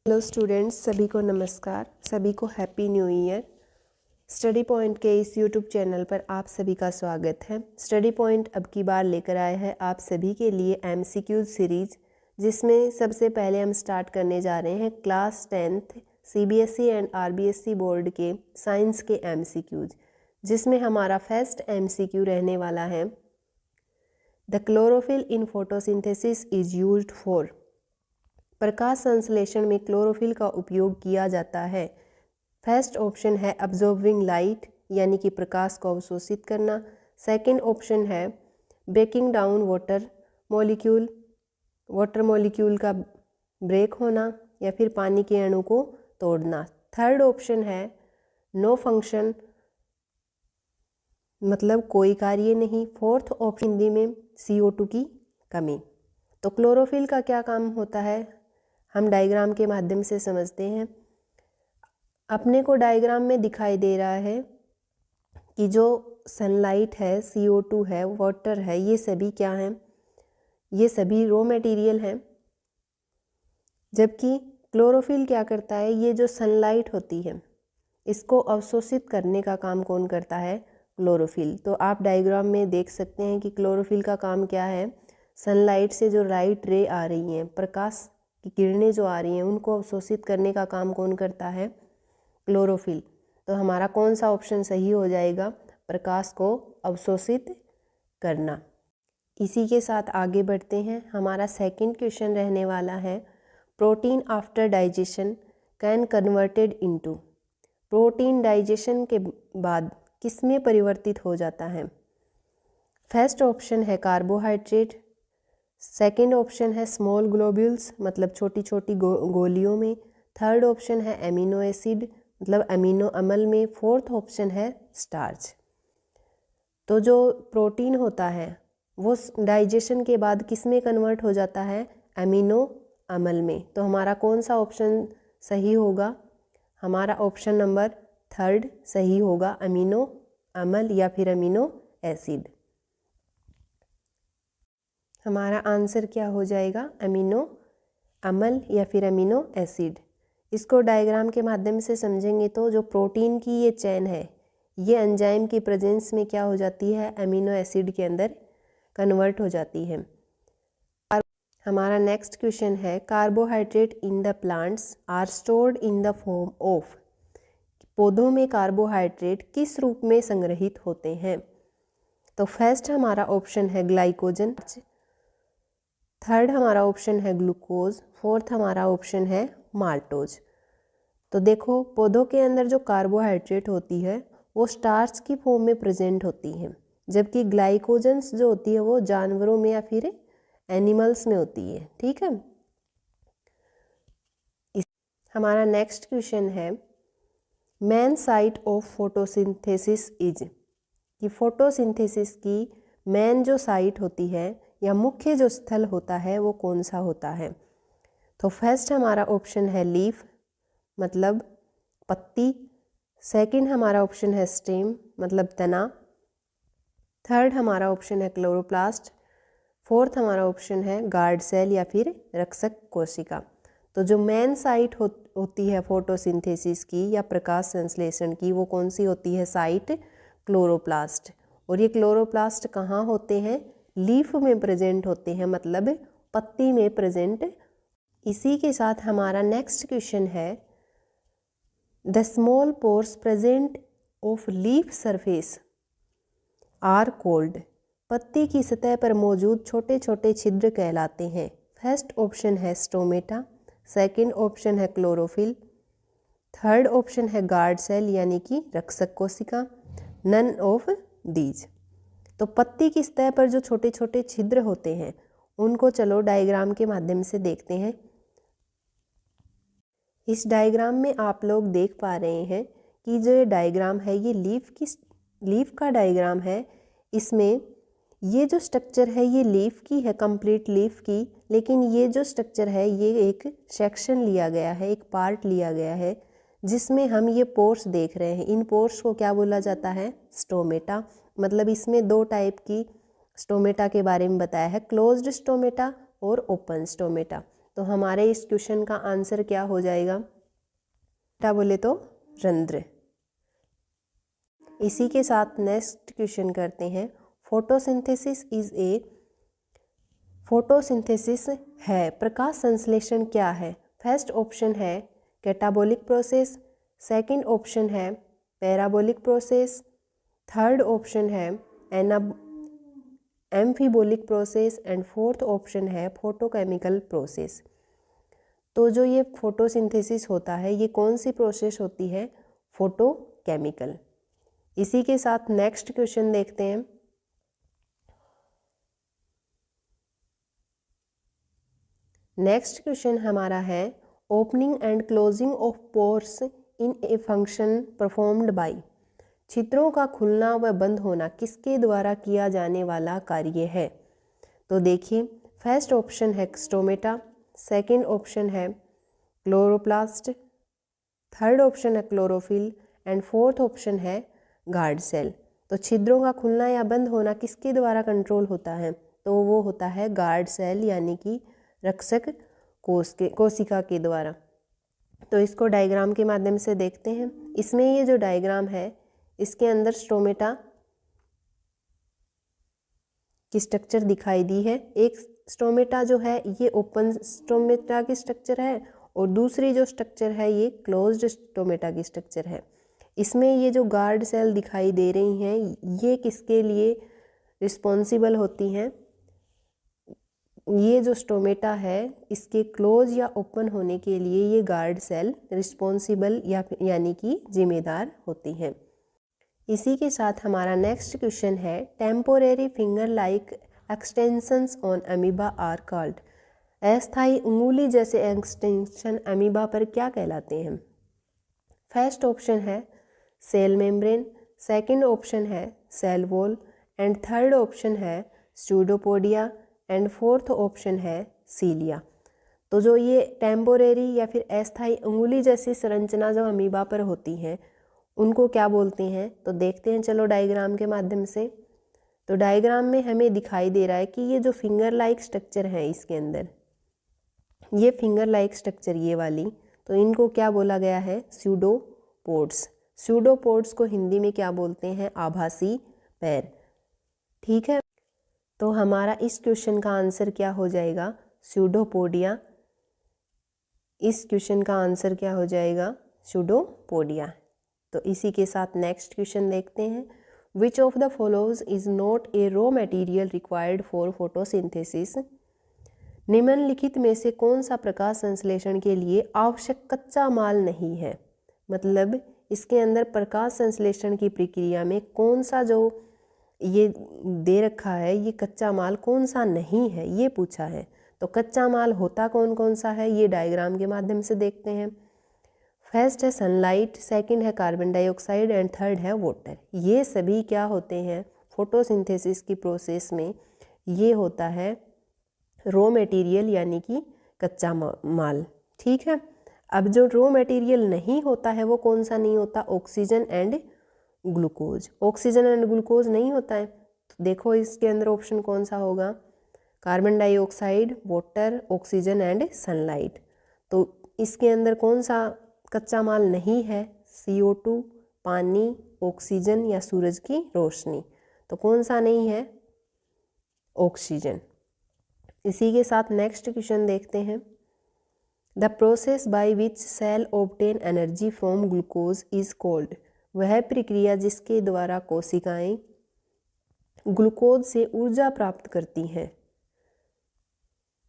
Hello students, सभी को नमस्कार। सभी को happy new year. Study point के इस यूट्यूब चैनल पर आप सभी का स्वागत है। स्टडी पॉइंट अब की बार लेकर आए हैं आप सभी के लिए एमसीक्यूज सीरीज, जिसमें सबसे पहले हम स्टार्ट करने जा रहे हैं class 10th CBSE and RBSE board के साइंस के एमसीक्यूज, जिसमें हमारा फर्स्ट एमसीक्यू रहने वाला है the chlorophyll in photosynthesis is used for. प्रकाश संश्लेषण में क्लोरोफिल का उपयोग किया जाता है। फर्स्ट ऑप्शन है अब्जॉर्बिंग लाइट, यानी कि प्रकाश को अवशोषित करना। सेकंड ऑप्शन है ब्रेकिंग डाउन वाटर मॉलिक्यूल का ब्रेक होना या फिर पानी के अणु को तोड़ना। थर्ड ऑप्शन है नो फंक्शन, मतलब कोई कार्य नहीं। फोर्थ ऑप्शन हिंदी में CO2 की कमी। तो क्लोरोफिल का क्या काम होता है हम डायग्राम के माध्यम से समझते हैं। अपने को डायग्राम में दिखाई दे रहा है कि जो सनलाइट है, CO2 है, वाटर है, ये सभी क्या हैं? ये सभी रॉ मटेरियल हैं। जबकि क्लोरोफिल क्या करता है? ये जो सनलाइट होती है इसको अवशोषित करने का काम कौन करता है? क्लोरोफिल। तो आप डायग्राम में देख सकते हैं कि क्लोरोफिल का काम क्या है। सनलाइट से जो लाइट रे आ रही हैं, प्रकाश की किरणें जो आ रही हैं, उनको अवशोषित करने का काम कौन करता है? क्लोरोफिल। तो हमारा कौन सा ऑप्शन सही हो जाएगा? प्रकाश को अवशोषित करना। इसी के साथ आगे बढ़ते हैं। हमारा सेकंड क्वेश्चन रहने वाला है protein after digestion can converted into. Protein digestion के बाद किस में परिवर्तित हो जाता है? फर्स्ट ऑप्शन है कार्बोहाइड्रेट। सेकेंड ऑप्शन है स्मॉल ग्लोब्यूल्स, मतलब छोटी छोटी गोलियों में। थर्ड ऑप्शन है एमिनो एसिड, मतलब अमीनो अम्ल में। फोर्थ ऑप्शन है स्टार्च। तो जो प्रोटीन होता है वो डाइजेशन के बाद किस में कन्वर्ट हो जाता है? अमीनो अम्ल में। तो हमारा कौन सा ऑप्शन सही होगा? हमारा ऑप्शन नंबर थर्ड सही होगा, अमीनो अम्ल या फिर अमीनो एसिड। हमारा आंसर क्या हो जाएगा? अमीनो अम्ल या फिर अमीनो एसिड। इसको डायग्राम के माध्यम से समझेंगे तो जो प्रोटीन की ये चेन है, ये एंजाइम की प्रेजेंस में क्या हो जाती है? अमीनो एसिड के अंदर कन्वर्ट हो जाती है। हमारा नेक्स्ट क्वेश्चन है carbohydrate in the plants are stored in the form of. पौधों में कार्बोहाइड्रेट किस रूप में संग्रहित होते हैं? तो फर्स्ट हमारा ऑप्शन है ग्लाइकोजन। थर्ड हमारा ऑप्शन है ग्लूकोज। फोर्थ हमारा ऑप्शन है माल्टोज। तो देखो, पौधों के अंदर जो कार्बोहाइड्रेट होती है वो स्टार्च की फॉर्म में प्रेजेंट होती है, जबकि ग्लाइकोजन्स जो होती है वो जानवरों में या फिर एनिमल्स में होती है। ठीक है। हमारा नेक्स्ट क्वेश्चन है main site of photosynthesis is. कि फोटोसिंथेसिस की मेन जो साइट होती है या मुख्य जो स्थल होता है वो कौन सा होता है? तो फर्स्ट हमारा ऑप्शन है लीफ, मतलब पत्ती। सेकंड हमारा ऑप्शन है स्टेम, मतलब तना। थर्ड हमारा ऑप्शन है क्लोरोप्लास्ट। फोर्थ हमारा ऑप्शन है गार्ड सेल या फिर रक्षक कोशिका। तो जो मेन साइट होती है फोटोसिंथेसिस की या प्रकाश संश्लेषण की, वो कौन सी होती है साइट? क्लोरोप्लास्ट। और ये क्लोरोप्लास्ट कहाँ होते हैं? लीफ में प्रेजेंट होते हैं, मतलब पत्ती में प्रेजेंट। इसी के साथ हमारा नेक्स्ट क्वेश्चन है the small pores present of leaf surface are called. पत्ती की सतह पर मौजूद छोटे छोटे छिद्र कहलाते हैं। फर्स्ट ऑप्शन है स्टोमेटा। सेकंड ऑप्शन है क्लोरोफिल। थर्ड ऑप्शन है गार्ड सेल यानी कि रक्षक कोशिका। None of these. तो पत्ती की सतह पर जो छोटे छोटे छिद्र होते हैं उनको चलो डायग्राम के माध्यम से देखते हैं। इस डायग्राम में आप लोग देख पा रहे हैं कि जो ये डायग्राम है ये लीफ का डायग्राम है। इसमें ये जो स्ट्रक्चर है ये लीफ की है, कंप्लीट लीफ की। लेकिन ये जो स्ट्रक्चर है ये एक सेक्शन लिया गया है, एक पार्ट लिया गया है, जिसमें हम ये पोर्स देख रहे हैं। इन पोर्स को क्या बोला जाता है? स्टोमेटा। मतलब इसमें दो टाइप की स्टोमेटा के बारे में बताया है, क्लोज्ड स्टोमेटा और ओपन स्टोमेटा। तो हमारे इस क्वेश्चन का आंसर क्या हो जाएगा? क्या बोले तो रंध्र। इसी के साथ नेक्स्ट क्वेश्चन करते हैं। फोटोसिंथेसिस है, प्रकाश संश्लेषण क्या है? फर्स्ट ऑप्शन है कैटाबोलिक प्रोसेस, सेकंड ऑप्शन है पैराबोलिक प्रोसेस, थर्ड ऑप्शन है एम्फीबोलिक प्रोसेस एंड फोर्थ ऑप्शन है फोटोकेमिकल प्रोसेस। तो जो ये फोटोसिंथेसिस होता है ये कौन सी प्रोसेस होती है? फोटोकेमिकल। इसी के साथ नेक्स्ट क्वेश्चन देखते हैं। नेक्स्ट क्वेश्चन हमारा है opening and closing of pores in a function performed by. छिद्रों का खुलना व बंद होना किसके द्वारा किया जाने वाला कार्य है? तो देखिए, फर्स्ट ऑप्शन है स्टोमेटा, सेकंड ऑप्शन है क्लोरोप्लास्ट, थर्ड ऑप्शन है क्लोरोफिल एंड फोर्थ ऑप्शन है गार्ड सेल। तो छिद्रों का खुलना या बंद होना किसके द्वारा कंट्रोल होता है? तो वो होता है गार्ड सेल यानी कि रक्षक कोशिका के द्वारा। तो इसको डायग्राम के माध्यम से देखते हैं। इसमें ये जो डायग्राम है इसके अंदर स्टोमेटा की स्ट्रक्चर दिखाई दी है। एक स्टोमेटा जो है ये ओपन स्टोमेटा की स्ट्रक्चर है और दूसरी जो स्ट्रक्चर है ये क्लोज्ड स्टोमेटा की स्ट्रक्चर है। इसमें ये जो गार्ड सेल दिखाई दे रही हैं ये किसके लिए रिस्पॉन्सिबल होती हैं? ये जो स्टोमेटा है इसके क्लोज या ओपन होने के लिए ये गार्ड सेल रिस्पॉन्सिबल यानी कि जिम्मेदार होती हैं। इसी के साथ हमारा नेक्स्ट क्वेश्चन है temporary finger like extensions on amoeba are called. अस्थायी उंगली जैसे एक्सटेंशन अमीबा पर क्या कहलाते हैं? फर्स्ट ऑप्शन है सेल मेम्ब्रेन, सेकंड ऑप्शन है cell wall and third option है स्यूडोपोडिया एंड फोर्थ ऑप्शन है सीलिया। तो जो ये टेम्पोरेरी या फिर अस्थायी उंगली जैसी संरचना जो अमीबा पर होती हैं उनको क्या बोलते हैं? तो देखते हैं चलो डायग्राम के माध्यम से। तो डायग्राम में हमें दिखाई दे रहा है कि ये जो फिंगर लाइक स्ट्रक्चर है इसके अंदर ये फिंगर लाइक स्ट्रक्चर ये वाली, तो इनको क्या बोला गया है? स्यूडोपोड्स। स्यूडोपोड्स को हिंदी में क्या बोलते हैं? आभासी पैर। ठीक है, तो हमारा इस क्वेश्चन का आंसर क्या हो जाएगा? स्यूडोपोडिया। इस क्वेश्चन का आंसर क्या हो जाएगा? स्यूडोपोडिया। तो इसी के साथ नेक्स्ट क्वेश्चन देखते हैं। Which of the follows is not a raw material required for photosynthesis. निम्नलिखित में से कौन सा प्रकाश संश्लेषण के लिए आवश्यक कच्चा माल नहीं है? मतलब इसके अंदर प्रकाश संश्लेषण की प्रक्रिया में कौन सा जो ये दे रखा है ये कच्चा माल कौन सा नहीं है ये पूछा है। तो कच्चा माल होता कौन कौन सा है ये डायग्राम के माध्यम से देखते हैं। फर्स्ट है सनलाइट, सेकंड है कार्बन डाइऑक्साइड एंड थर्ड है वाटर। ये सभी क्या होते हैं? फोटोसिंथेसिस की प्रोसेस में ये होता है रॉ मटेरियल यानी कि कच्चा माल। ठीक है, अब जो रॉ मटेरियल नहीं होता है वो कौन सा नहीं होता? Oxygen and glucose. Oxygen and glucose नहीं होता है तो देखो इसके अंदर ऑप्शन कौन सा होगा? Carbon dioxide, water, oxygen and sunlight. तो इसके अंदर कौन सा कच्चा माल नहीं है? CO2, पानी, ऑक्सीजन या सूरज की रोशनी। तो कौन सा नहीं है? ऑक्सीजन। इसी के साथ नेक्स्ट क्वेश्चन देखते हैं। The process by which cell obtain energy from glucose is called. वह प्रक्रिया जिसके द्वारा कोशिकाएं ग्लूकोज से ऊर्जा प्राप्त करती हैं।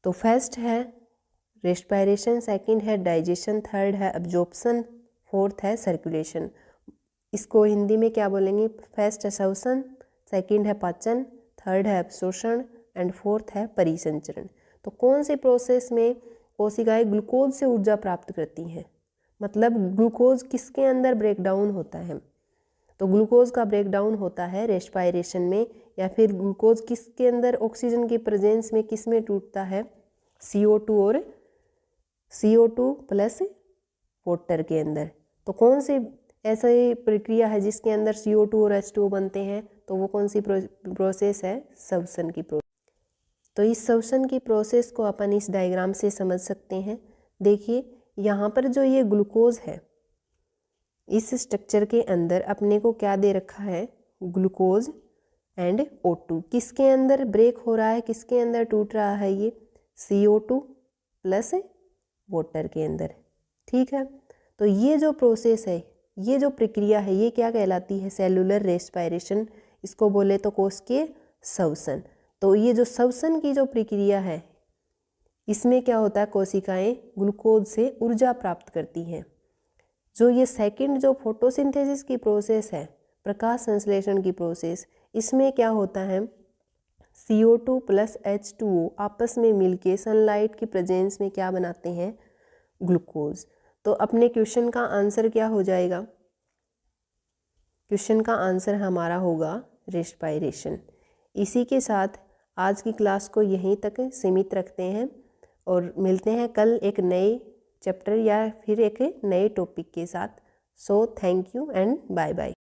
तो फर्स्ट है रेस्पिरेशन, सेकंड है डाइजेशन, थर्ड है एब्जॉर्प्शन, फोर्थ है सर्कुलेशन। इसको हिंदी में क्या बोलेंगे? फर्स्ट है श्वसन, सेकंड है पाचन, थर्ड है एब्सॉर्प्शन एंड फोर्थ है परिसंचरण। तो कौन सी प्रोसेस में कोशिकाएं ग्लूकोज से ऊर्जा प्राप्त करती हैं? मतलब ग्लूकोज किसके अंदर ब्रेक डाउन होता है? तो ग्लूकोज का ब्रेक डाउन होता है रेस्पिरेशन में, या फिर ग्लूकोज किसके अंदर ऑक्सीजन की प्रेजेंस में किस में टूटता है? CO2 और CO2 प्लस वाटर के अंदर। तो कौन सी ऐसी प्रक्रिया है जिसके अंदर CO2 और H2O बनते हैं? तो वो कौन सी प्रोसेस है? श्वसन की प्रोसेस। तो इस श्वसन की प्रोसेस को अपन इस डायग्राम से समझ सकते हैं। देखिए यहाँ पर जो ये ग्लूकोज है, इस स्ट्रक्चर के अंदर अपने को क्या दे रखा है, ग्लूकोज एंड O2। किसके अंदर ब्रेक हो रहा है, किसके अंदर टूट रहा है, ये CO2 प्लस वाटर के अंदर। ठीक है, तो ये जो प्रोसेस है, ये जो प्रक्रिया है, ये क्या कहलाती है, सेलुलर रेस्पिरेशन। इसको बोले तो कोशिकीय श्वसन। तो ये जो श्वसन की जो प्रक्रिया है, इसमें क्या होता है, कोशिकाएं ग्लूकोज से ऊर्जा प्राप्त करती हैं। जो ये सेकंड जो फोटोसिंथेसिस की प्रोसेस है, प्रकाश संश्लेषण की प्रोसेस, इसमें क्या होता है, CO2 प्लस H2O आपस में मिलके सनलाइट की प्रेजेंस में क्या बनाते हैं, ग्लूकोज। तो अपने क्वेश्चन का आंसर क्या हो जाएगा, क्वेश्चन का आंसर हमारा होगा रेस्पिरेशन। इसी के साथ आज की क्लास को यहीं तक सीमित रखते हैं और मिलते हैं कल एक नए चैप्टर या फिर एक नए टॉपिक के साथ। So thank you and bye bye.